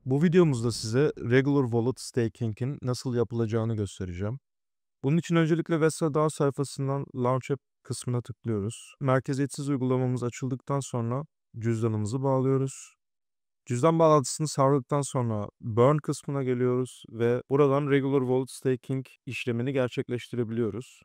Bu videomuzda size Regular Wallet Staking'in nasıl yapılacağını göstereceğim. Bunun için öncelikle Vesta sayfasından Launch App kısmına tıklıyoruz. Merkeziyetsiz uygulamamız açıldıktan sonra cüzdanımızı bağlıyoruz. Cüzdan bağlantısını sağladıktan sonra Burn kısmına geliyoruz ve buradan Regular Wallet Staking işlemini gerçekleştirebiliyoruz.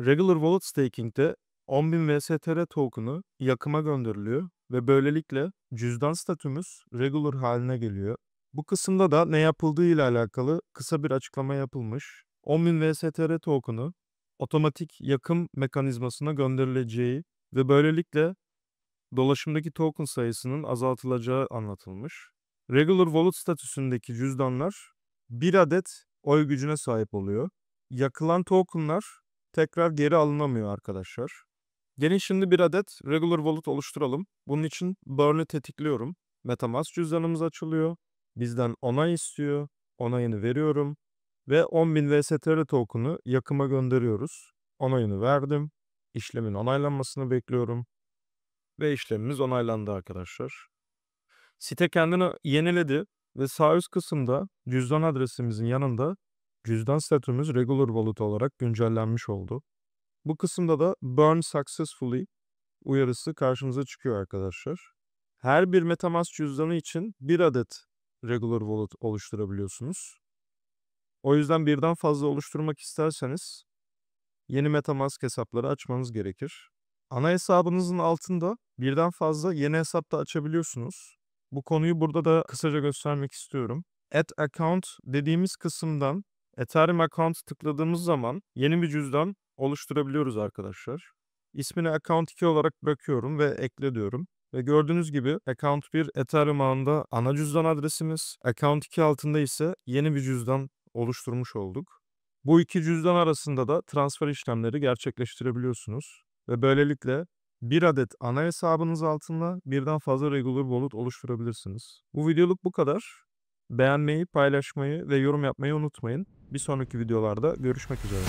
Regular Wallet Staking'de 10.000 VSTR token'ı yakıma gönderiliyor ve böylelikle cüzdan statümüz Regular haline geliyor. Bu kısımda da ne yapıldığı ile alakalı kısa bir açıklama yapılmış. 10.000 VSTR token'ı otomatik yakım mekanizmasına gönderileceği ve böylelikle dolaşımdaki token sayısının azaltılacağı anlatılmış. Regular Wallet statüsündeki cüzdanlar bir adet oy gücüne sahip oluyor. Yakılan tokenlar tekrar geri alınamıyor arkadaşlar. Gelin şimdi bir adet Regular Wallet oluşturalım. Bunun için Burn'ü tetikliyorum. MetaMask cüzdanımız açılıyor. Bizden onay istiyor. Onayını veriyorum. Ve 10.000 VSTR token'ı yakıma gönderiyoruz. Onayını verdim. İşlemin onaylanmasını bekliyorum. Ve işlemimiz onaylandı arkadaşlar. Site kendini yeniledi ve sağ üst kısımda cüzdan adresimizin yanında cüzdan statümüz Regular Wallet olarak güncellenmiş oldu. Bu kısımda da Burn Successfully uyarısı karşımıza çıkıyor arkadaşlar. Her bir MetaMask cüzdanı için bir adet Regular Wallet oluşturabiliyorsunuz. O yüzden birden fazla oluşturmak isterseniz yeni MetaMask hesapları açmanız gerekir. Ana hesabınızın altında birden fazla yeni hesap da açabiliyorsunuz. Bu konuyu burada da kısaca göstermek istiyorum. Add Account dediğimiz kısımdan Ethereum Account tıkladığımız zaman yeni bir cüzdan oluşturabiliyoruz arkadaşlar. İsmini Account 2 olarak bırakıyorum ve ekle diyorum. Ve gördüğünüz gibi Account 1 Ethereum ağında ana cüzdan adresimiz, Account 2 altında ise yeni bir cüzdan oluşturmuş olduk. Bu iki cüzdan arasında da transfer işlemleri gerçekleştirebiliyorsunuz. Ve böylelikle bir adet ana hesabınız altında birden fazla Regular Wallet oluşturabilirsiniz. Bu videoluk bu kadar. Beğenmeyi, paylaşmayı ve yorum yapmayı unutmayın. Bir sonraki videolarda görüşmek üzere.